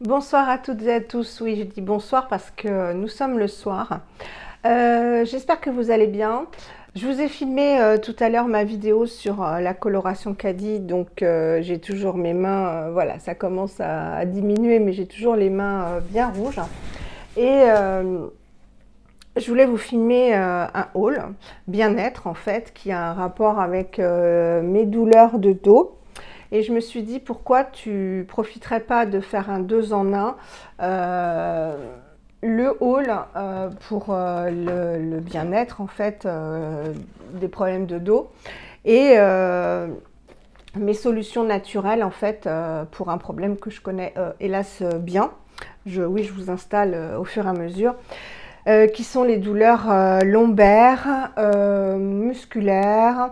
Bonsoir à toutes et à tous. Oui, je dis bonsoir parce que nous sommes le soir. J'espère que vous allez bien. Je vous ai filmé tout à l'heure ma vidéo sur la coloration Kadi, donc j'ai toujours mes mains, voilà, ça commence à diminuer, mais j'ai toujours les mains bien rouges. Et je voulais vous filmer un haul bien-être en fait, qui a un rapport avec mes douleurs de dos. Et je me suis dit, pourquoi tu profiterais pas de faire un 2 en un, le haul pour le bien-être en fait, des problèmes de dos, et mes solutions naturelles en fait pour un problème que je connais hélas bien. Oui, je vous installe au fur et à mesure. Qui sont les douleurs lombaires, musculaires,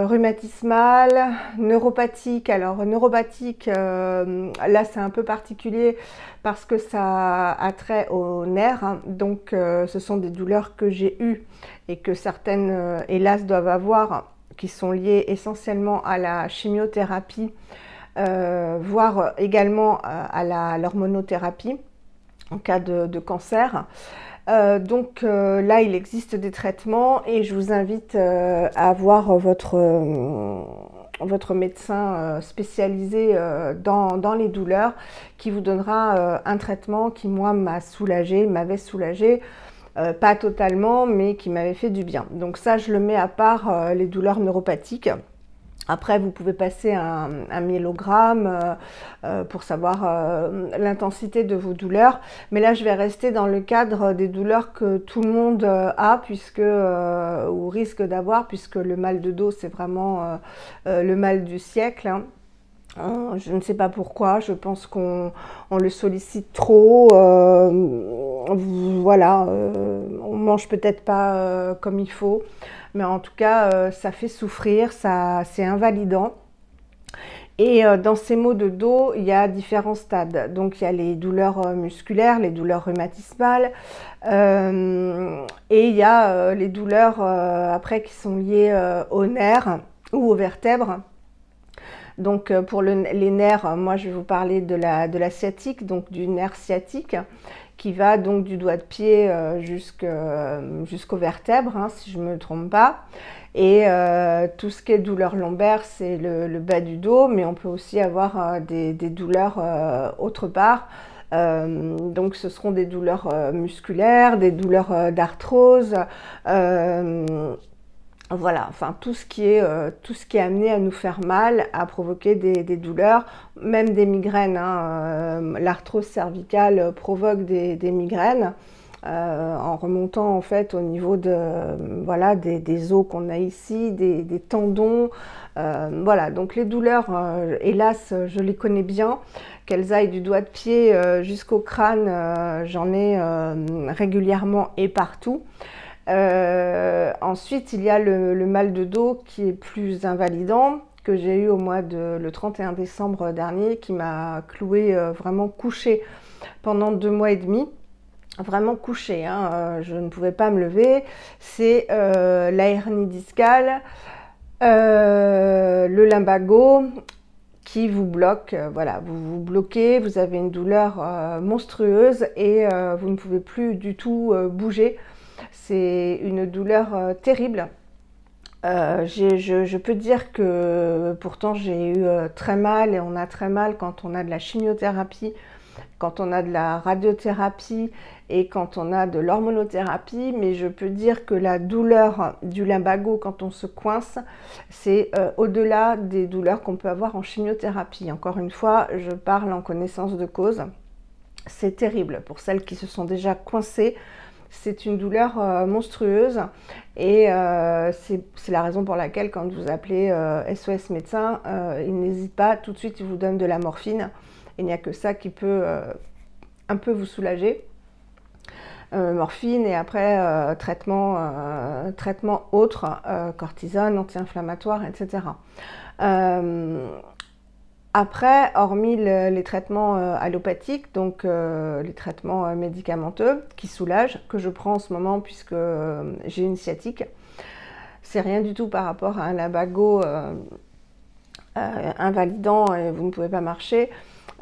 rhumatismale, neuropathique. Alors neuropathique, là c'est un peu particulier parce que ça a trait aux nerfs, hein. Donc ce sont des douleurs que j'ai eues et que certaines hélas doivent avoir, qui sont liées essentiellement à la chimiothérapie, voire également à l'hormonothérapie en cas de cancer. Là, il existe des traitements et je vous invite à voir votre médecin spécialisé dans les douleurs, qui vous donnera un traitement qui, moi, m'avait soulagé, pas totalement, mais qui m'avait fait du bien. Donc ça, je le mets à part les douleurs neuropathiques. Après, vous pouvez passer un myélogramme pour savoir l'intensité de vos douleurs. Mais là, je vais rester dans le cadre des douleurs que tout le monde a, ou risque d'avoir, puisque le mal de dos, c'est vraiment le mal du siècle, hein. Je ne sais pas pourquoi, je pense qu'on le sollicite trop. Voilà, on mange peut-être pas comme il faut, mais en tout cas, ça fait souffrir, c'est invalidant. Et dans ces maux de dos, il y a différents stades. Donc il y a les douleurs musculaires, les douleurs rhumatismales, et il y a les douleurs après qui sont liées aux nerfs ou aux vertèbres. Donc pour les nerfs, moi je vais vous parler de la sciatique, donc du nerf sciatique, qui va donc du doigt de pied jusqu'aux vertèbres, hein, si je ne me trompe pas. Et tout ce qui est douleur lombaire, c'est le bas du dos, mais on peut aussi avoir des douleurs autre part. Donc ce seront des douleurs musculaires, des douleurs d'arthrose, voilà, enfin tout ce qui est amené à nous faire mal, à provoquer des douleurs, même des migraines, hein. L'arthrose cervicale provoque des migraines en remontant en fait au niveau voilà, des os qu'on a ici, des tendons. Voilà, donc les douleurs, hélas, je les connais bien. Qu'elles aillent du doigt de pied jusqu'au crâne, j'en ai régulièrement et partout. Ensuite, il y a le mal de dos qui est plus invalidant, que j'ai eu le 31 décembre dernier, qui m'a cloué vraiment couché pendant 2 mois et demi. Vraiment couché, hein, je ne pouvais pas me lever. C'est la hernie discale, le lumbago qui vous bloque. Voilà, vous vous bloquez, vous avez une douleur monstrueuse et vous ne pouvez plus du tout bouger. C'est une douleur terrible. Je peux dire que pourtant j'ai eu très mal, et on a très mal quand on a de la chimiothérapie, quand on a de la radiothérapie et quand on a de l'hormonothérapie, mais je peux dire que la douleur du lumbago quand on se coince, c'est au-delà des douleurs qu'on peut avoir en chimiothérapie. Encore une fois, je parle en connaissance de cause. C'est terrible pour celles qui se sont déjà coincées. C'est une douleur monstrueuse, et c'est la raison pour laquelle quand vous appelez SOS médecin, il n'hésite pas, tout de suite il vous donne de la morphine. Il n'y a que ça qui peut un peu vous soulager. Morphine, et après traitement autre, cortisone, anti-inflammatoire, etc. Après, hormis les traitements allopathiques, donc les traitements médicamenteux qui soulagent, que je prends en ce moment puisque j'ai une sciatique, c'est rien du tout par rapport à un lumbago invalidant et vous ne pouvez pas marcher.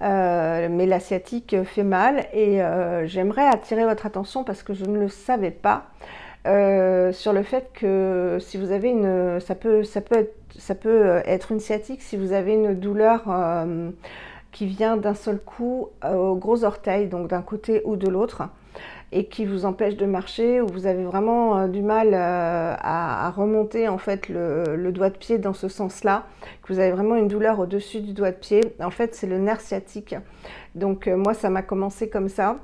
mais la sciatique fait mal et j'aimerais attirer votre attention parce que je ne le savais pas sur le fait que si vous avez ça peut être une sciatique si vous avez une douleur qui vient d'un seul coup au gros orteil, donc d'un côté ou de l'autre, et qui vous empêche de marcher, ou vous avez vraiment du mal à remonter en fait le doigt de pied dans ce sens-là, que vous avez vraiment une douleur au-dessus du doigt de pied, en fait c'est le nerf sciatique. Donc moi ça m'a commencé comme ça.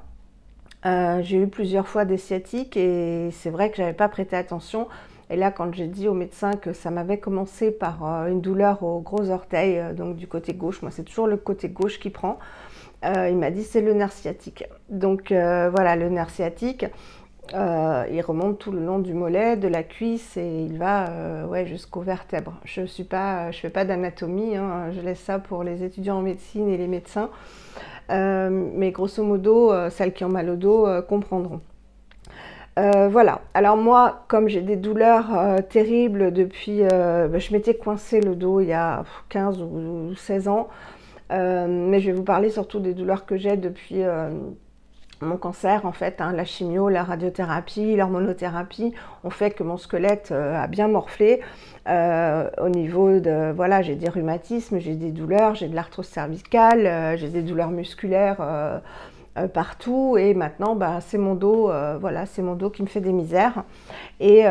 J'ai eu plusieurs fois des sciatiques et c'est vrai que j'avais pas prêté attention. Et là, quand j'ai dit au médecin que ça m'avait commencé par une douleur au gros orteil, donc du côté gauche, moi c'est toujours le côté gauche qui prend, il m'a dit c'est le nerf sciatique. Donc voilà, le nerf sciatique, il remonte tout le long du mollet, de la cuisse et il va ouais, jusqu'aux vertèbres. Je fais pas d'anatomie, hein, je laisse ça pour les étudiants en médecine et les médecins. Mais grosso modo, celles qui ont mal au dos comprendront. Voilà, alors moi, comme j'ai des douleurs terribles depuis, je m'étais coincé le dos il y a 15 ou 16 ans, mais je vais vous parler surtout des douleurs que j'ai depuis mon cancer en fait, hein, la chimio, la radiothérapie, l'hormonothérapie ont fait que mon squelette a bien morflé. Au niveau de, voilà, j'ai des rhumatismes, j'ai des douleurs, j'ai de l'arthrose cervicale, j'ai des douleurs musculaires partout et maintenant c'est mon dos, voilà, c'est mon dos qui me fait des misères. Et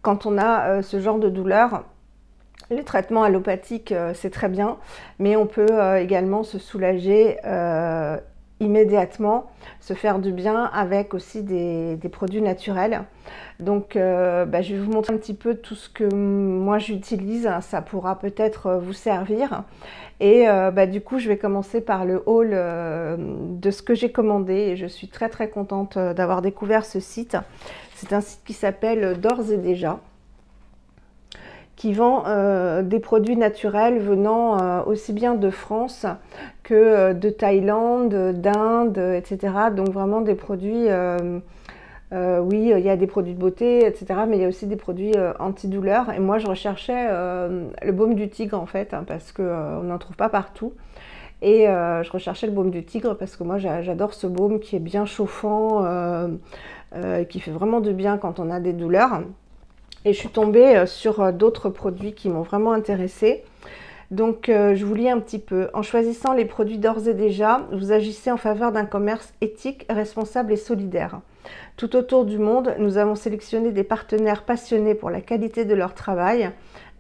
quand on a ce genre de douleur, les traitements allopathiques c'est très bien, mais on peut également se soulager immédiatement, se faire du bien avec aussi des produits naturels. Donc je vais vous montrer un petit peu tout ce que moi j'utilise, ça pourra peut-être vous servir. Et du coup je vais commencer par le haul de ce que j'ai commandé et je suis très très contente d'avoir découvert ce site. C'est un site qui s'appelle D'ores et déjà, qui vend des produits naturels venant aussi bien de France que de Thaïlande, d'Inde, etc. Donc vraiment des produits, oui, il y a des produits de beauté, etc. Mais il y a aussi des produits antidouleurs. Et moi, je recherchais le baume du tigre en fait, hein, parce qu'on n'en trouve pas partout. Et je recherchais le baume du tigre parce que moi, j'adore ce baume qui est bien chauffant, qui fait vraiment du bien quand on a des douleurs. Et je suis tombée sur d'autres produits qui m'ont vraiment intéressée. Donc je vous lis un petit peu. En choisissant les produits D'ores et déjà, vous agissez en faveur d'un commerce éthique, responsable et solidaire. Tout autour du monde, nous avons sélectionné des partenaires passionnés pour la qualité de leur travail,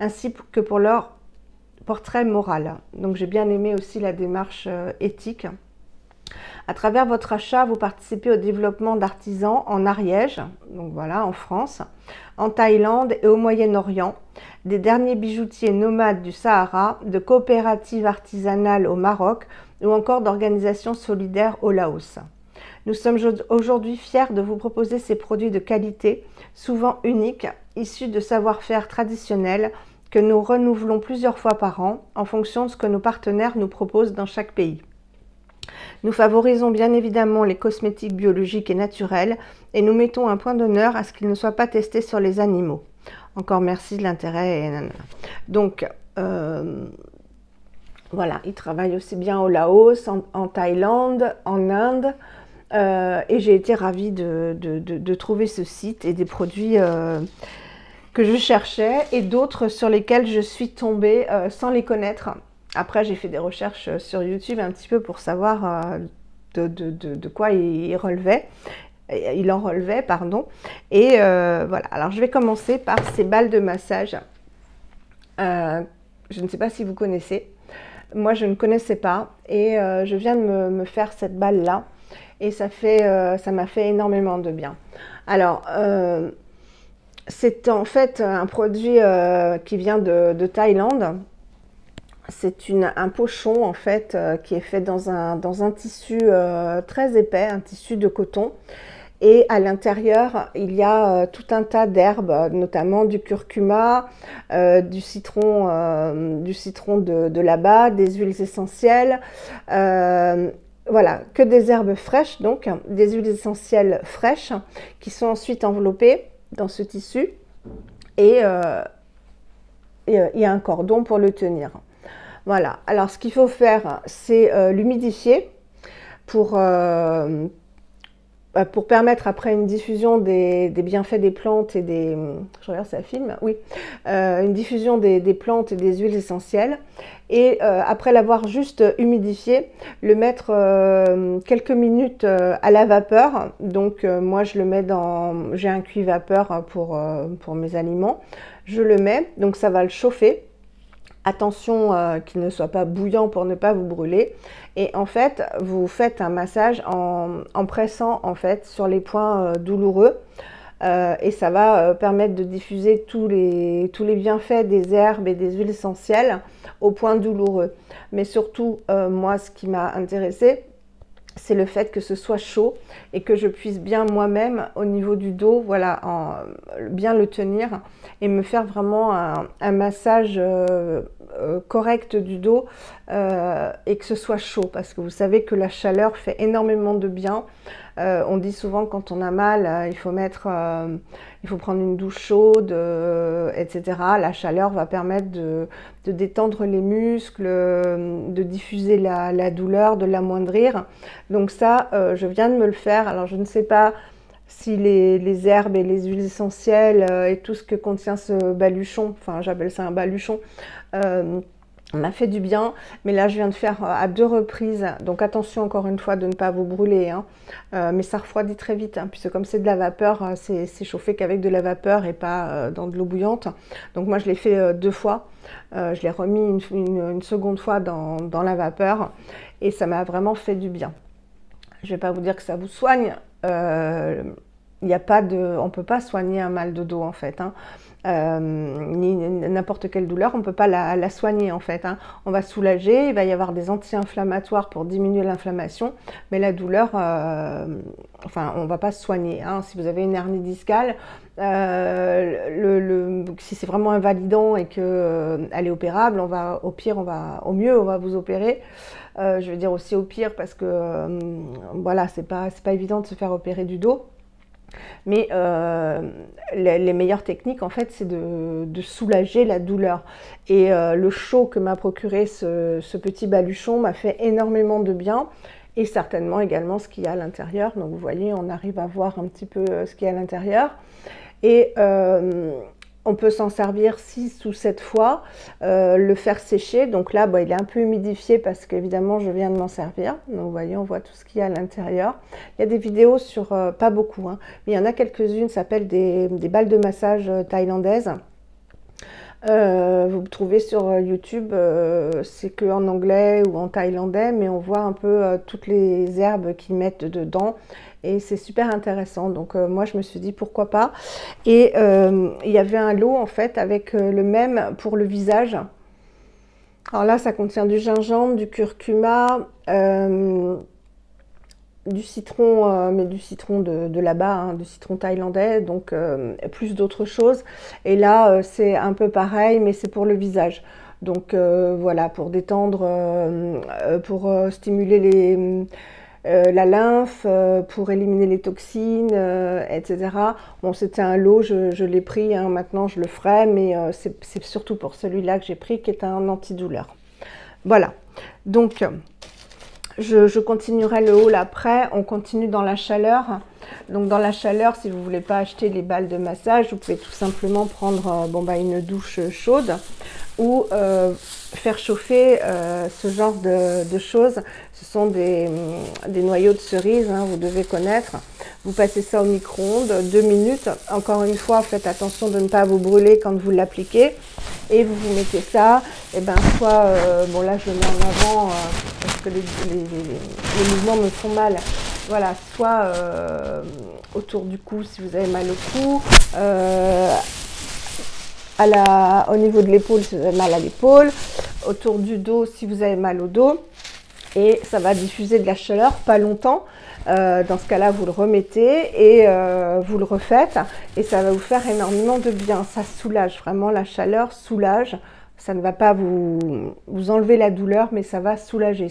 ainsi que pour leur portrait moral. Donc j'ai bien aimé aussi la démarche éthique. À travers votre achat, vous participez au développement d'artisans en Ariège, donc voilà, en France, en Thaïlande et au Moyen-Orient, des derniers bijoutiers nomades du Sahara, de coopératives artisanales au Maroc ou encore d'organisations solidaires au Laos. Nous sommes aujourd'hui fiers de vous proposer ces produits de qualité, souvent uniques, issus de savoir-faire traditionnels que nous renouvelons plusieurs fois par an en fonction de ce que nos partenaires nous proposent dans chaque pays. Nous favorisons bien évidemment les cosmétiques biologiques et naturels et nous mettons un point d'honneur à ce qu'ils ne soient pas testés sur les animaux. Encore merci de l'intérêt. Donc, voilà, ils travaillent aussi bien au Laos, en Thaïlande, en Inde. Et j'ai été ravie de trouver ce site et des produits que je cherchais et d'autres sur lesquels je suis tombée sans les connaître. Après, j'ai fait des recherches sur YouTube un petit peu pour savoir de quoi il en relevait, pardon. Et voilà, alors je vais commencer par ces balles de massage. Je ne sais pas si vous connaissez. Moi, je ne connaissais pas et je viens de me faire cette balle-là. Et ça m'a fait énormément de bien. Alors, c'est en fait un produit qui vient de Thaïlande. C'est un pochon en fait qui est fait dans un tissu très épais, un tissu de coton. Et à l'intérieur, il y a tout un tas d'herbes, notamment du curcuma, du citron de là-bas, des huiles essentielles. Voilà, que des herbes fraîches, donc des huiles essentielles fraîches qui sont ensuite enveloppées dans ce tissu. Et il y a un cordon pour le tenir. Voilà, alors ce qu'il faut faire, c'est l'humidifier pour, pour permettre après une diffusion des bienfaits des plantes et des... Je regarde si ça filme, oui. Une diffusion des plantes et des huiles essentielles. Et après l'avoir juste humidifié, le mettre quelques minutes à la vapeur. Donc moi je le mets dans... J'ai un cuit vapeur pour mes aliments. Je le mets, donc ça va le chauffer. Attention qu'il ne soit pas bouillant pour ne pas vous brûler. Et en fait, vous faites un massage en pressant en fait sur les points douloureux. Et ça va permettre de diffuser tous les bienfaits des herbes et des huiles essentielles aux points douloureux. Mais surtout, moi, ce qui m'a intéressée, c'est le fait que ce soit chaud et que je puisse bien moi-même au niveau du dos, voilà, bien le tenir et me faire vraiment un massage correct du dos et que ce soit chaud, parce que vous savez que la chaleur fait énormément de bien. On dit souvent quand on a mal, il faut prendre une douche chaude, etc. La chaleur va permettre de détendre les muscles, de diffuser la douleur, de l'amoindrir. Donc ça, je viens de me le faire. Alors je ne sais pas si les herbes et les huiles essentielles et tout ce que contient ce baluchon, enfin j'appelle ça un baluchon, m'a fait du bien, mais là je viens de faire à 2 reprises, donc attention encore une fois de ne pas vous brûler, hein. Mais ça refroidit très vite, hein, puisque comme c'est de la vapeur, c'est chauffé qu'avec de la vapeur et pas dans de l'eau bouillante. Donc moi je l'ai fait 2 fois, je l'ai remis une seconde fois dans la vapeur et ça m'a vraiment fait du bien. Je ne vais pas vous dire que ça vous soigne, on ne peut pas soigner un mal de dos en fait, hein. Ni n'importe quelle douleur, on ne peut pas la soigner en fait, hein. On va soulager, il va y avoir des anti-inflammatoires pour diminuer l'inflammation, mais la douleur, enfin on ne va pas se soigner, hein. Si vous avez une hernie discale, si c'est vraiment invalidant et qu'elle est opérable, au mieux on va vous opérer. Je veux dire aussi au pire parce que voilà, c'est pas évident de se faire opérer du dos. Mais les meilleures techniques, en fait, c'est de soulager la douleur. Et le chaud que m'a procuré ce petit baluchon m'a fait énormément de bien. Et certainement également ce qu'il y a à l'intérieur. Donc vous voyez, on arrive à voir un petit peu ce qu'il y a à l'intérieur. Et on peut s'en servir 6 ou 7 fois, le faire sécher. Donc là, il est un peu humidifié parce qu'évidemment, je viens de m'en servir. Donc vous voyez, on voit tout ce qu'il y a à l'intérieur. Il y a des vidéos sur, pas beaucoup, hein, mais il y en a quelques-unes, ça s'appelle des balles de massage thaïlandaises. Vous trouvez sur YouTube, c'est que en anglais ou en thaïlandais, mais on voit un peu toutes les herbes qu'ils mettent dedans et c'est super intéressant. Donc moi je me suis dit pourquoi pas. Et il y avait un lot en fait avec le même pour le visage. Alors là ça contient du gingembre, du curcuma, du citron, mais du citron de là-bas, hein, du citron thaïlandais, donc plus d'autres choses. Et là, c'est un peu pareil, mais c'est pour le visage. Donc voilà, pour détendre, pour stimuler la lymphe, pour éliminer les toxines, etc. Bon, c'était un lot, je l'ai pris, hein, maintenant je le ferai, mais c'est surtout pour celui-là que j'ai pris, qui est un antidouleur. Voilà, donc... Je continuerai le haul après, on continue dans la chaleur. Donc dans la chaleur, si vous ne voulez pas acheter les balles de massage, vous pouvez tout simplement prendre une douche chaude ou faire chauffer ce genre de choses. Ce sont des noyaux de cerise, hein, vous devez connaître. Vous passez ça au micro-ondes 2 minutes. Encore une fois, faites attention de ne pas vous brûler quand vous l'appliquez. Et vous mettez ça, et soit, bon là je le mets en avant parce que les mouvements me font mal. Voilà, soit autour du cou si vous avez mal au cou, au niveau de l'épaule si vous avez mal à l'épaule, autour du dos si vous avez mal au dos. Et ça va diffuser de la chaleur, pas longtemps. Dans ce cas-là, vous le remettez et vous le refaites et ça va vous faire énormément de bien. Ça soulage, vraiment la chaleur soulage. Ça ne va pas vous enlever la douleur, mais ça va soulager.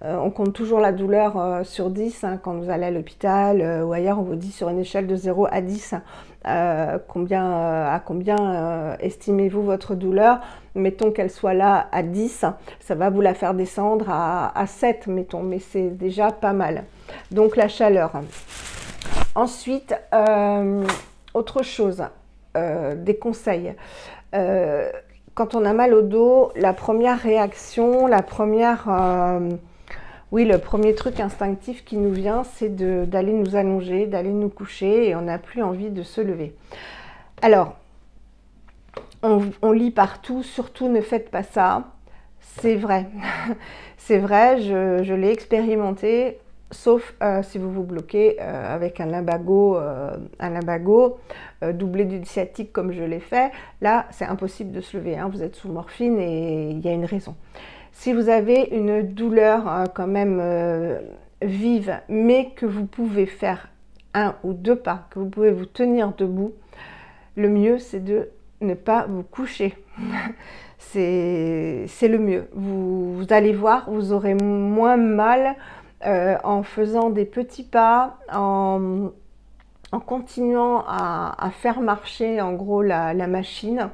On compte toujours la douleur sur 10 hein, quand vous allez à l'hôpital ou ailleurs, on vous dit sur une échelle de 0 à 10 à combien estimez-vous votre douleur. Mettons qu'elle soit là à 10, ça va vous la faire descendre à 7, mettons, mais c'est déjà pas mal. Donc la chaleur. Ensuite, autre chose, des conseils. Quand on a mal au dos, la première réaction, le premier truc instinctif qui nous vient, c'est d'aller nous allonger, d'aller nous coucher et on n'a plus envie de se lever. Alors, on lit partout, surtout ne faites pas ça. C'est vrai, c'est vrai, je l'ai expérimenté, sauf si vous vous bloquez avec un lumbago doublé d'une sciatique comme je l'ai fait. Là, c'est impossible de se lever, hein, vous êtes sous morphine et il y a une raison. Si vous avez une douleur quand même vive, mais que vous pouvez faire 1 ou 2 pas, que vous pouvez vous tenir debout, le mieux c'est de ne pas vous coucher. C'est le mieux. Vous allez voir, vous aurez moins mal en faisant des petits pas, en continuant à faire marcher en gros la machine,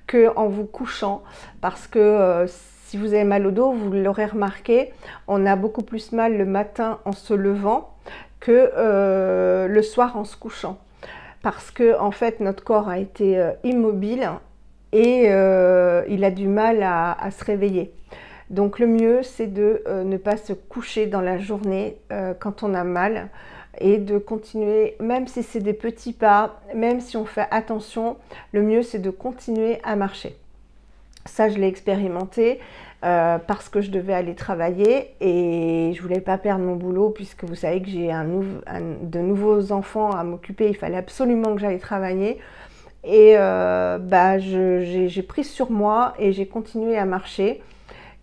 qu'en vous couchant. Parce que si vous avez mal au dos, vous l'aurez remarqué, on a beaucoup plus mal le matin en se levant que le soir en se couchant. Parce que en fait notre corps a été immobile et il a du mal à se réveiller. Donc le mieux c'est de ne pas se coucher dans la journée quand on a mal et de continuer, même si c'est des petits pas, même si on fait attention, le mieux c'est de continuer à marcher. Ça je l'ai expérimenté parce que je devais aller travailler et je voulais pas perdre mon boulot puisque vous savez que j'ai de nouveaux enfants à m'occuper, il fallait absolument que j'aille travailler. Et j'ai pris sur moi et j'ai continué à marcher.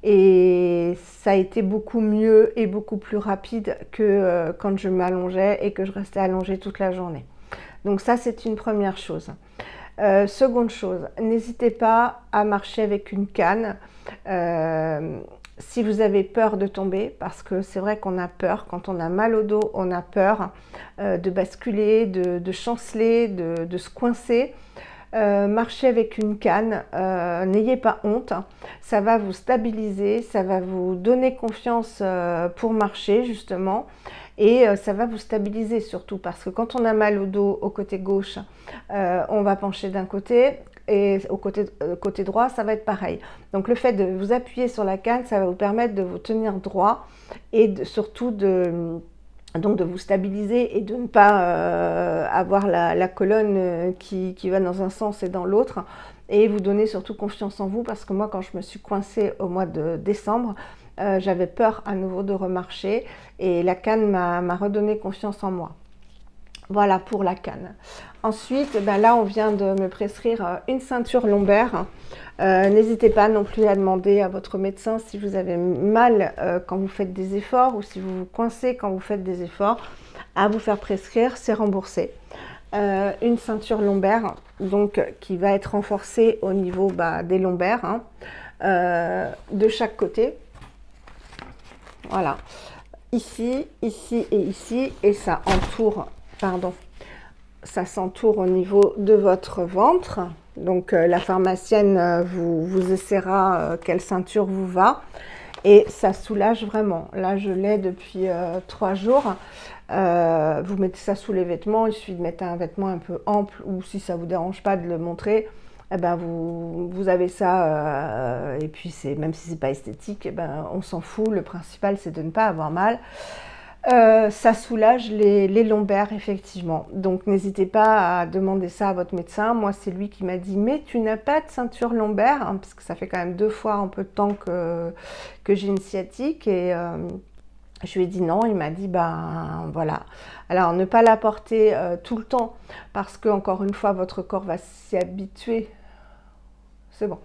Et ça a été beaucoup mieux et beaucoup plus rapide que quand je m'allongeais et que je restais allongée toute la journée. Donc ça, c'est une première chose. Seconde chose, n'hésitez pas à marcher avec une canne. Si vous avez peur de tomber, parce que c'est vrai qu'on a peur, quand on a mal au dos, on a peur de basculer, de chanceler, de se coincer. Marchez avec une canne, n'ayez pas honte, ça va vous stabiliser, ça va vous donner confiance pour marcher justement et ça va vous stabiliser surtout parce que quand on a mal au dos au côté gauche, on va pencher d'un côté et au côté droit ça va être pareil. Donc le fait de vous appuyer sur la canne, ça va vous permettre de vous tenir droit et surtout donc de vous stabiliser et de ne pas avoir la colonne qui va dans un sens et dans l'autre et vous donner surtout confiance en vous parce que moi quand je me suis coincée au mois de décembre, j'avais peur à nouveau de remarcher et la canne m'a redonné confiance en moi. Voilà pour la canne. Ensuite, là on vient de me prescrire une ceinture lombaire. N'hésitez pas non plus à demander à votre médecin si vous avez mal quand vous faites des efforts ou si vous vous coincez quand vous faites des efforts, à vous faire prescrire, c'est remboursé. Une ceinture lombaire donc qui va être renforcée au niveau des lombaires de chaque côté. Voilà, ici, ici et ici, et ça entoure, ça s'entoure au niveau de votre ventre. Donc la pharmacienne vous essaiera quelle ceinture vous va et ça soulage vraiment. Là je l'ai depuis 3 jours. Vous mettez ça sous les vêtements, il suffit de mettre un vêtement un peu ample ou si ça vous dérange pas de le montrer, vous avez ça et puis même si c'est pas esthétique, on s'en fout. Le principal c'est de ne pas avoir mal. Ça soulage les lombaires effectivement, donc n'hésitez pas à demander ça à votre médecin. Moi c'est lui qui m'a dit mais tu n'as pas de ceinture lombaire parce que ça fait quand même 2 fois en peu de temps que j'ai une sciatique et je lui ai dit non. Il m'a dit voilà, alors ne pas la porter tout le temps parce que encore une fois votre corps va s'y habituer. C'est bon.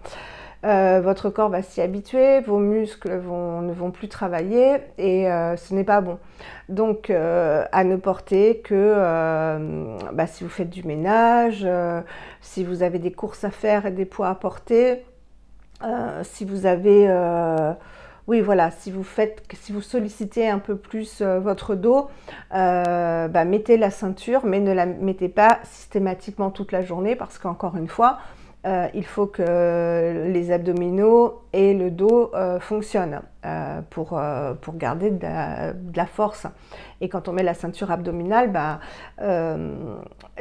Votre corps va s'y habituer, vos muscles ne vont plus travailler et ce n'est pas bon. Donc à ne porter que si vous faites du ménage, si vous avez des courses à faire et des poids à porter, Si vous avez, oui voilà, si vous sollicitez un peu plus votre dos, mettez la ceinture, mais ne la mettez pas systématiquement toute la journée parce qu'encore une fois, il faut que les abdominaux et le dos fonctionnent pour garder de la force. Et quand on met la ceinture abdominale,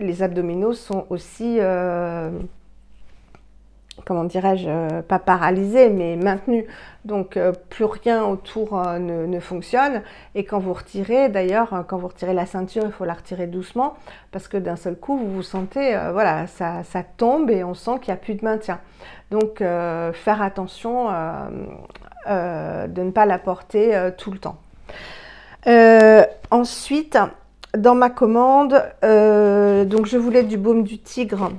les abdominaux sont aussi comment dirais-je, pas paralysé, mais maintenu. Donc plus rien autour ne fonctionne. Et quand vous retirez, d'ailleurs, quand vous retirez la ceinture, il faut la retirer doucement, parce que d'un seul coup, vous vous sentez, voilà, ça tombe et on sent qu'il n'y a plus de maintien. Donc faire attention de ne pas la porter tout le temps. Ensuite, dans ma commande, donc je voulais du baume du tigre,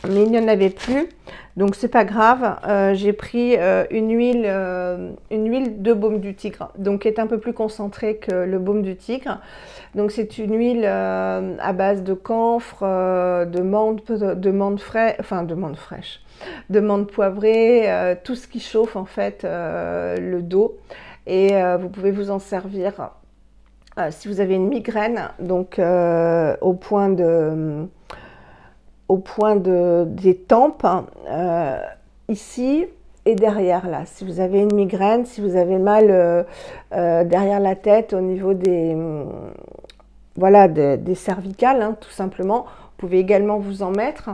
mais il n'y en avait plus, donc c'est pas grave. J'ai pris une huile de baume du tigre, donc qui est un peu plus concentrée que le baume du tigre. Donc c'est une huile à base de camphre, de menthe fraîche, de menthe poivrée, tout ce qui chauffe en fait le dos. Et vous pouvez vous en servir si vous avez une migraine, donc au point des tempes, ici et derrière là. Si vous avez une migraine, si vous avez mal derrière la tête au niveau des cervicales, hein, tout simplement, vous pouvez également vous en mettre.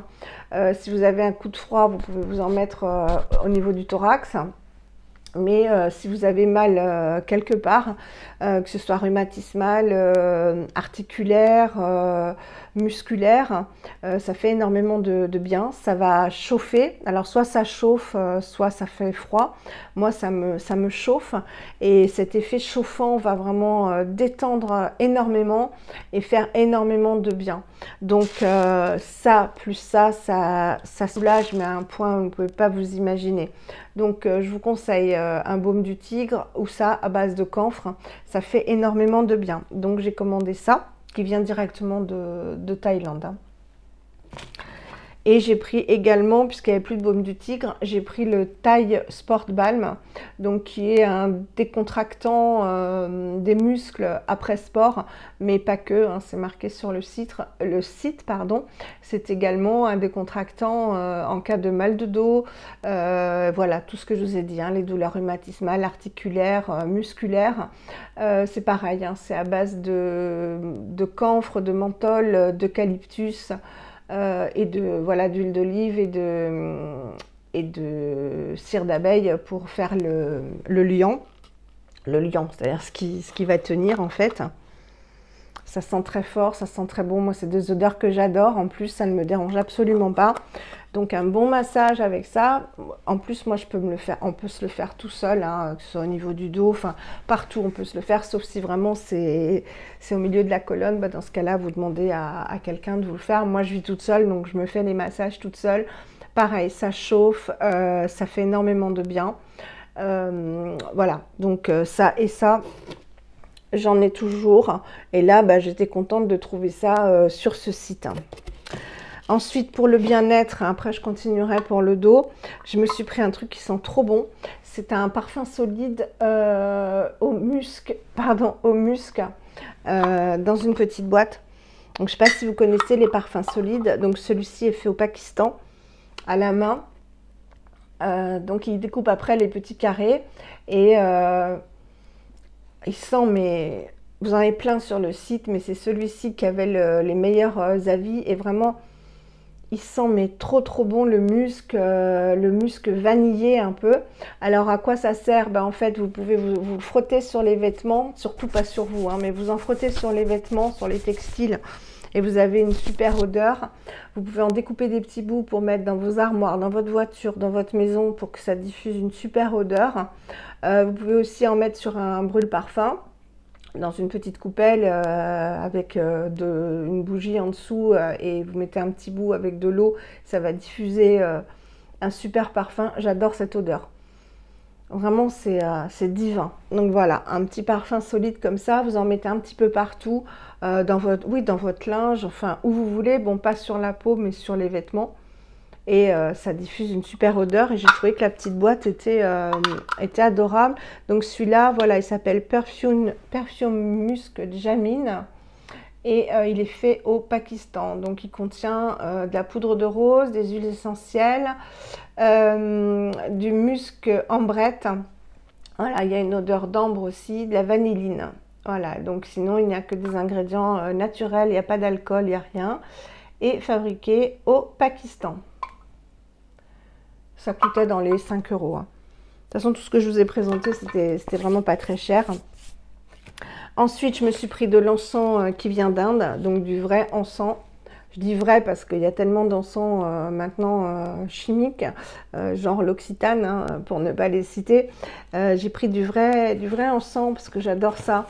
Si vous avez un coup de froid, vous pouvez vous en mettre au niveau du thorax. Mais si vous avez mal quelque part, que ce soit rhumatismal, articulaire, musculaire, ça fait énormément de bien. Ça va chauffer. Alors soit ça chauffe, soit ça fait froid. Moi, ça me chauffe. Et cet effet chauffant va vraiment détendre énormément et faire énormément de bien. Donc ça, plus ça soulage, mais à un point où vous ne pouvez pas vous imaginer. Donc je vous conseille un baume du tigre ou ça à base de camphre, ça fait énormément de bien. Donc j'ai commandé ça, qui vient directement de Thaïlande. Hein. Et j'ai pris également, puisqu'il n'y avait plus de baume du tigre, j'ai pris le Thai Sport Balm, donc qui est un décontractant des muscles après sport, mais pas que, hein, c'est marqué sur le site, c'est également un décontractant en cas de mal de dos, voilà, tout ce que je vous ai dit, hein, les douleurs rhumatismales, articulaires, musculaires, c'est pareil, hein, c'est à base de camphre, de menthol, d'eucalyptus, et d'huile d'olive et de cire d'abeille pour faire le liant. Le liant, c'est-à-dire ce qui va tenir en fait. Ça sent très fort, ça sent très bon. Moi, c'est des odeurs que j'adore. En plus, ça ne me dérange absolument pas. Donc, un bon massage avec ça. En plus, moi, on peut se le faire tout seul, hein, que ce soit au niveau du dos, enfin, partout, on peut se le faire, sauf si vraiment c'est au milieu de la colonne. Dans ce cas-là, vous demandez à quelqu'un de vous le faire. Moi, je vis toute seule, donc je me fais les massages toute seule. Pareil, ça chauffe, ça fait énormément de bien. Voilà, donc ça et ça. J'en ai toujours. Et là, j'étais contente de trouver ça sur ce site. Ensuite, pour le bien-être, après je continuerai pour le dos, je me suis pris un truc qui sent trop bon. C'est un parfum solide au musc, dans une petite boîte. Donc, je ne sais pas si vous connaissez les parfums solides. Donc, celui-ci est fait au Pakistan, à la main. Donc, il découpe après les petits carrés. Et il sent, mais vous en avez plein sur le site, mais c'est celui-ci qui avait les meilleurs avis. Et vraiment, il sent mais trop bon le musc vanillé un peu. Alors à quoi ça sert? En fait, vous pouvez vous le frotter sur les vêtements, surtout pas sur vous, hein, mais vous en frottez sur les vêtements, sur les textiles. Et vous avez une super odeur. Vous pouvez en découper des petits bouts pour mettre dans vos armoires, dans votre voiture, dans votre maison pour que ça diffuse une super odeur. Vous pouvez aussi en mettre sur un brûle-parfum dans une petite coupelle avec une bougie en dessous et vous mettez un petit bout avec de l'eau. Ça va diffuser un super parfum. J'adore cette odeur. Vraiment, c'est divin. Donc voilà, un petit parfum solide comme ça, vous en mettez un petit peu partout, dans votre linge, enfin où vous voulez. Bon, pas sur la peau, mais sur les vêtements. et ça diffuse une super odeur et j'ai trouvé que la petite boîte était adorable. Donc celui-là, voilà, il s'appelle Perfume Musk Jasmine et il est fait au Pakistan. Donc il contient de la poudre de rose, des huiles essentielles, du musc ambrette. Voilà, il y a une odeur d'ambre aussi, de la vanilline. Voilà, donc sinon il n'y a que des ingrédients naturels, il n'y a pas d'alcool, il n'y a rien. Et fabriqué au Pakistan. Ça coûtait dans les 5 euros. De toute façon, tout ce que je vous ai présenté, c'était vraiment pas très cher. Ensuite, je me suis pris de l'encens qui vient d'Inde, donc du vrai encens. Je dis vrai parce qu'il y a tellement d'encens maintenant chimiques, genre l'Occitane, hein, pour ne pas les citer. J'ai pris du vrai encens parce que j'adore ça.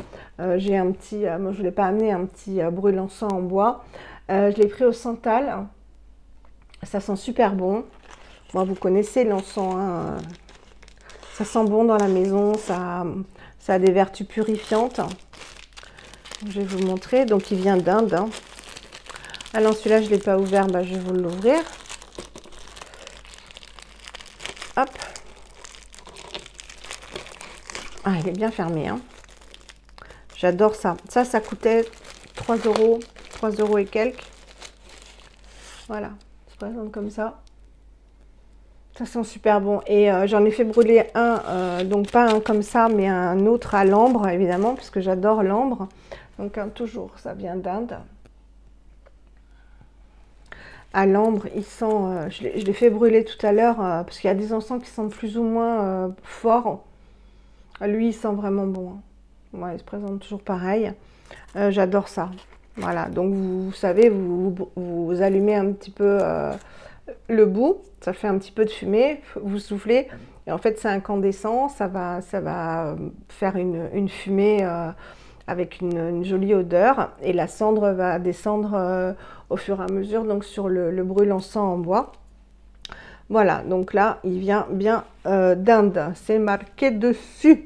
J'ai un petit, moi je ne voulais pas amener un petit brûle-encens en bois. Je l'ai pris au santal. Ça sent super bon. Moi, vous connaissez l'encens, hein. Ça sent bon dans la maison, ça a des vertus purifiantes. Je vais vous montrer. Donc, il vient d'Inde. Hein. Alors, celui-là, je ne l'ai pas ouvert, bah, je vais vous l'ouvrir. Hop. Ah, il est bien fermé. Hein. J'adore ça. Ça coûtait 3 euros, 3 euros et quelques. Voilà, ça se présente comme ça. Ça sent super bon. Et j'en ai fait brûler un, donc pas un comme ça, mais un autre à l'ambre, évidemment, parce que j'adore l'ambre. Donc toujours, ça vient d'Inde. À l'ambre, il sent, je l'ai fait brûler tout à l'heure, parce qu'il y a des encens qui sentent plus ou moins forts. Lui, il sent vraiment bon. Hein. Ouais, il se présente toujours pareil. J'adore ça. Voilà, donc vous savez, vous allumez un petit peu le bout, ça fait un petit peu de fumée, vous soufflez, et en fait c'est incandescent, ça va faire une fumée avec une jolie odeur, et la cendre va descendre au fur et à mesure donc sur le brûle-encens en bois. Voilà, donc là il vient bien d'Inde, c'est marqué dessus.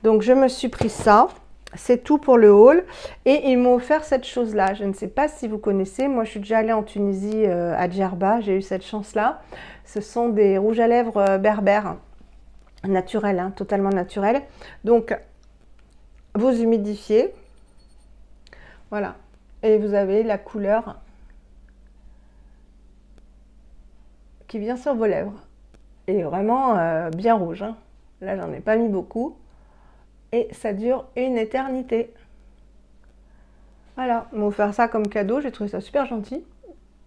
Donc je me suis pris ça. C'est tout pour le haul. Et ils m'ont offert cette chose-là. Je ne sais pas si vous connaissez. Moi, je suis déjà allée en Tunisie, à Djerba. J'ai eu cette chance-là. Ce sont des rouges à lèvres berbères. Naturels, hein, totalement naturels. Donc, vous humidifiez. Voilà. Et vous avez la couleur qui vient sur vos lèvres. Et vraiment bien rouge. Hein. Là, j'en ai pas mis beaucoup. Et ça dure une éternité. Voilà, ils m'ont offert ça comme cadeau, j'ai trouvé ça super gentil.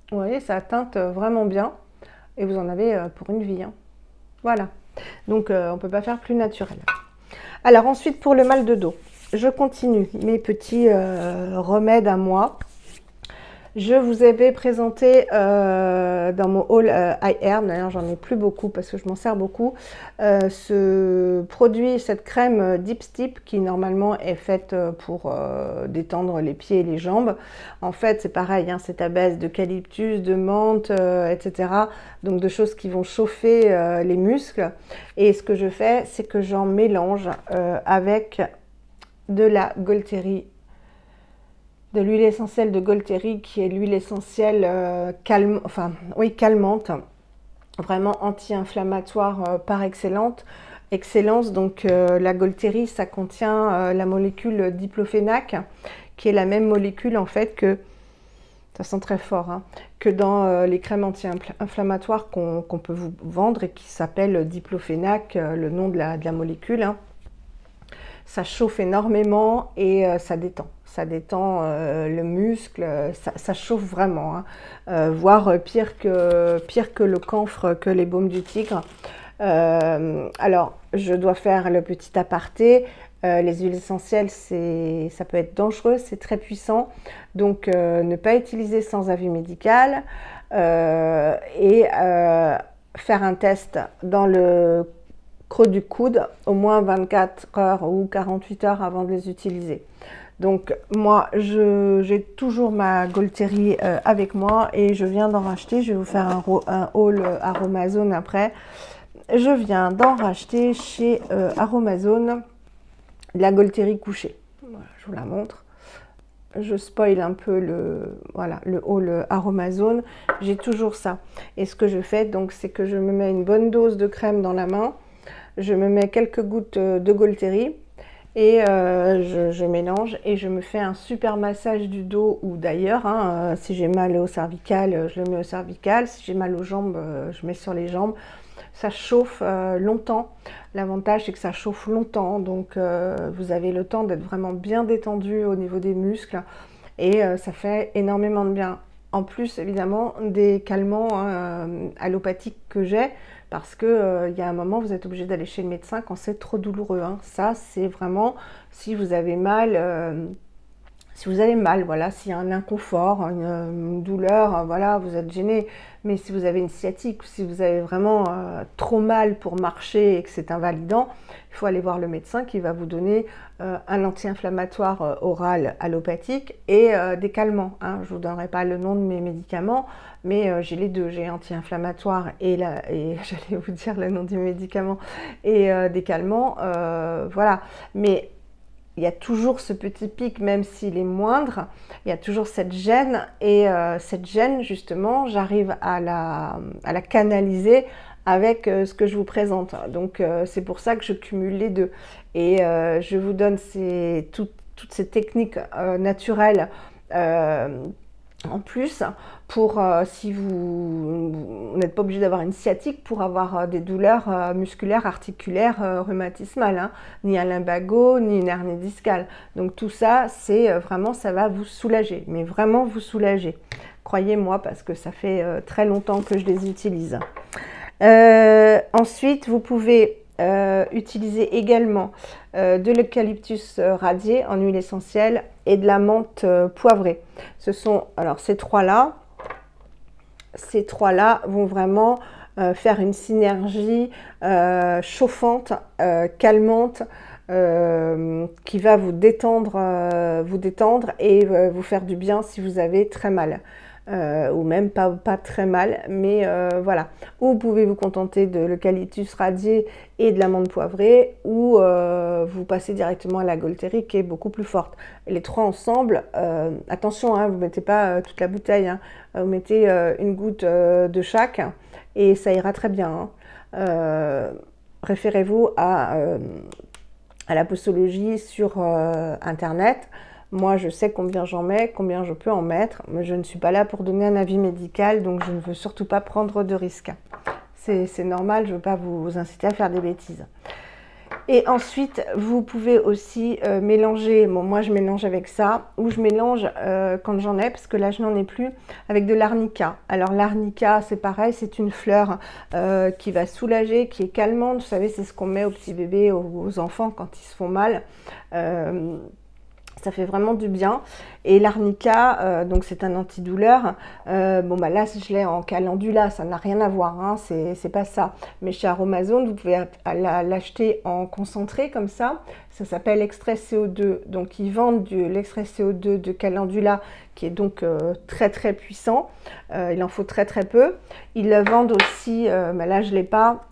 Vous voyez, ça teinte vraiment bien. Et vous en avez pour une vie. Hein. Voilà, donc on ne peut pas faire plus naturel. Alors ensuite, pour le mal de dos, je continue mes petits remèdes à moi. Je vous avais présenté dans mon haul iHerb, d'ailleurs j'en ai plus beaucoup parce que je m'en sers beaucoup, ce produit, cette crème Deep Steep qui normalement est faite pour détendre les pieds et les jambes. En fait c'est pareil, hein, c'est à base d'eucalyptus, de menthe, etc. Donc de choses qui vont chauffer les muscles. Et ce que je fais, c'est que j'en mélange avec de la Golteri, de l'huile essentielle de Golteri, qui est l'huile essentielle calmante, vraiment anti-inflammatoire par excellence. Donc la Golteri, ça contient la molécule diclofénac, qui est la même molécule en fait que, ça sent très fort, hein, que dans les crèmes anti-inflammatoires qu'on peut vous vendre et qui s'appelle diclofénac, le nom de la molécule. Hein. Ça chauffe énormément et ça détend. Ça détend le muscle, ça chauffe vraiment, hein. Voire pire que le camphre, que les baumes du tigre. Alors, je dois faire le petit aparté. Les huiles essentielles, ça peut être dangereux, c'est très puissant. Donc, ne pas utiliser sans avis médical et faire un test dans le creux du coude au moins 24 heures ou 48 heures avant de les utiliser. Donc moi j'ai toujours ma Golteri avec moi et je viens d'en racheter. Je vais vous faire un haul Aromazone après. Je viens d'en racheter chez Aromazone la Golteri couchée. Voilà, je vous la montre. je spoil un peu voilà, le haul Aromazone, j'ai toujours ça. Et ce que je fais, donc, c'est que je me mets une bonne dose de crème dans la main, je me mets quelques gouttes de Gaultérie et je mélange et je me fais un super massage du dos ou d'ailleurs. Hein, si j'ai mal au cervical, je le mets au cervical. Si j'ai mal aux jambes, je mets sur les jambes. Ça chauffe longtemps. L'avantage, c'est que ça chauffe longtemps. Donc, vous avez le temps d'être vraiment bien détendu au niveau des muscles. Et ça fait énormément de bien. En plus, évidemment, des calmants allopathiques que j'ai, parce que y a un moment, vous êtes obligé d'aller chez le médecin quand c'est trop douloureux. Hein. Ça, c'est vraiment si vous avez mal. Si vous avez mal, voilà, s'il y a un inconfort, une douleur, voilà, vous êtes gêné. Mais si vous avez une sciatique, si vous avez vraiment trop mal pour marcher et que c'est invalidant, il faut aller voir le médecin qui va vous donner un anti-inflammatoire oral allopathique et des calmants. Hein. Je ne vous donnerai pas le nom de mes médicaments, mais j'ai les deux. J'ai anti-inflammatoire et j'allais vous dire le nom du médicament et des calmants. Voilà. Mais il y a toujours ce petit pic, même s'il est moindre, il y a toujours cette gêne. Et cette gêne, justement, j'arrive à la canaliser avec ce que je vous présente. Donc, c'est pour ça que je cumule les deux. Et je vous donne toutes ces techniques naturelles en plus, pour si vous n'êtes pas obligé d'avoir une sciatique pour avoir des douleurs musculaires, articulaires, rhumatismales, hein, ni un lumbago, ni une hernie discale. Donc tout ça, c'est vraiment, ça va vous soulager, mais vraiment vous soulager. Croyez-moi, parce que ça fait très longtemps que je les utilise. Ensuite, vous pouvez utiliser également de l'eucalyptus radié en huile essentielle et de la menthe poivrée. Ce sont, alors ces trois-là vont vraiment faire une synergie chauffante, calmante, qui va vous détendre et vous faire du bien si vous avez très mal. Ou même pas très mal, mais voilà. Ou vous pouvez vous contenter de l'eucalyptus radié et de la menthe poivrée, ou vous passez directement à la Gaultérie qui est beaucoup plus forte. Les trois ensemble, attention, hein, vous ne mettez pas toute la bouteille, hein, vous mettez une goutte de chaque et ça ira très bien. Hein. Référez-vous à la posologie sur internet. Moi, je sais combien j'en mets, combien je peux en mettre, mais je ne suis pas là pour donner un avis médical, donc je ne veux surtout pas prendre de risques. C'est normal, je ne veux pas vous inciter à faire des bêtises. Et ensuite, vous pouvez aussi mélanger, bon, moi je mélange avec ça, ou je mélange quand j'en ai, parce que là je n'en ai plus, avec de l'arnica. Alors l'arnica, c'est pareil, c'est une fleur qui va soulager, qui est calmante. Vous savez, c'est ce qu'on met aux petits bébés, aux enfants quand ils se font mal. Ça fait vraiment du bien. Et l'arnica, donc c'est un antidouleur. Bon bah là, je l'ai en calendula, ça n'a rien à voir, hein, c'est pas ça. Mais chez Aromazone, vous pouvez l'acheter en concentré comme ça. Ça s'appelle extrait CO2. Donc ils vendent l'extrait CO2 de calendula qui est donc très très puissant. Il en faut très très peu. Ils le vendent aussi, mais là je l'ai pas,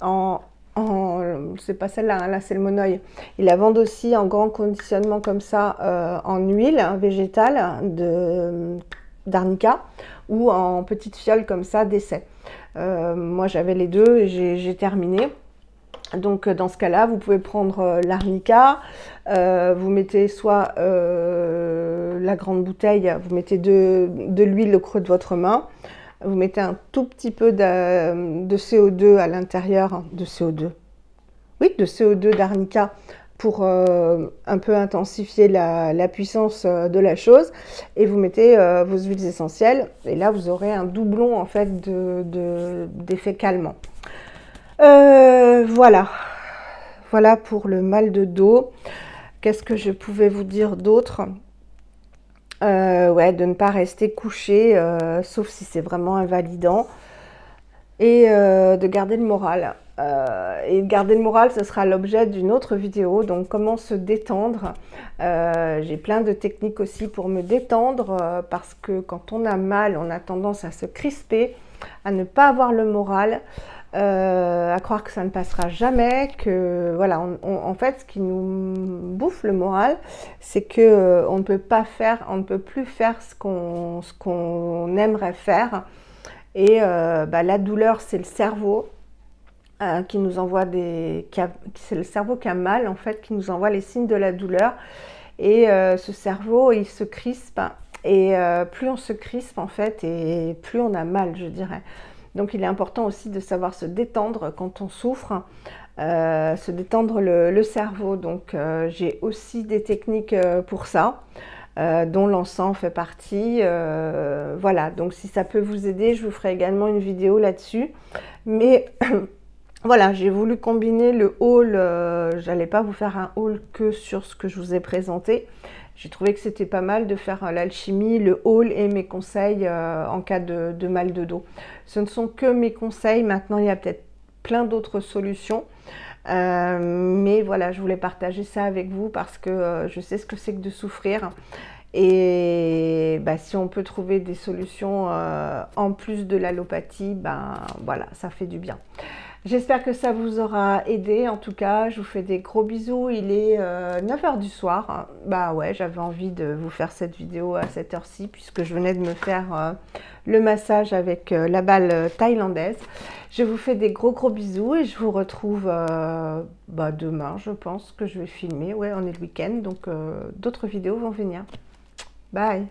c'est pas celle-là, hein, là c'est le monoeil. Ils la vendent aussi en grand conditionnement comme ça, en huile végétale d'arnica ou en petite fiole comme ça d'essai. Moi j'avais les deux et j'ai terminé. Donc dans ce cas-là, vous pouvez prendre l'arnica, vous mettez soit la grande bouteille, vous mettez de l'huile au creux de votre main. Vous mettez un tout petit peu de CO2 à l'intérieur, de CO2. Oui, de CO2 d'arnica pour un peu intensifier la puissance de la chose. Et vous mettez vos huiles essentielles. Et là, vous aurez un doublon en fait d'effet calmant. Voilà. Voilà pour le mal de dos. Qu'est-ce que je pouvais vous dire d'autre ? Ouais, de ne pas rester couché, sauf si c'est vraiment invalidant, et de garder le moral. Et garder le moral, ce sera l'objet d'une autre vidéo, donc comment se détendre. J'ai plein de techniques aussi pour me détendre, parce que quand on a mal, on a tendance à se crisper, à ne pas avoir le moral. à croire que ça ne passera jamais, que voilà, en fait, ce qui nous bouffe le moral, c'est que on ne peut pas faire, on ne peut plus faire ce qu'on aimerait faire. Et la douleur, c'est le cerveau qui nous envoie c'est le cerveau qui a mal en fait, qui nous envoie les signes de la douleur. Et ce cerveau, il se crispe. Et plus on se crispe en fait, et plus on a mal, je dirais. Donc il est important aussi de savoir se détendre quand on souffre, se détendre le cerveau. Donc j'ai aussi des techniques pour ça, dont l'encens fait partie. Voilà, donc si ça peut vous aider, je vous ferai également une vidéo là-dessus. Mais voilà, j'ai voulu combiner le haul, j'allais pas vous faire un haul que sur ce que je vous ai présenté. J'ai trouvé que c'était pas mal de faire l'alchimie, le haul et mes conseils en cas de mal de dos. Ce ne sont que mes conseils, maintenant il y a peut-être plein d'autres solutions. Mais voilà, je voulais partager ça avec vous parce que je sais ce que c'est que de souffrir. Et si on peut trouver des solutions en plus de l'allopathie, voilà, ça fait du bien. J'espère que ça vous aura aidé. En tout cas, je vous fais des gros bisous. Il est 9h du soir. Bah ouais, j'avais envie de vous faire cette vidéo à cette heure-ci puisque je venais de me faire le massage avec la balle thaïlandaise. Je vous fais des gros bisous et je vous retrouve demain, je pense que je vais filmer. Ouais, on est le week-end, donc d'autres vidéos vont venir. Bye!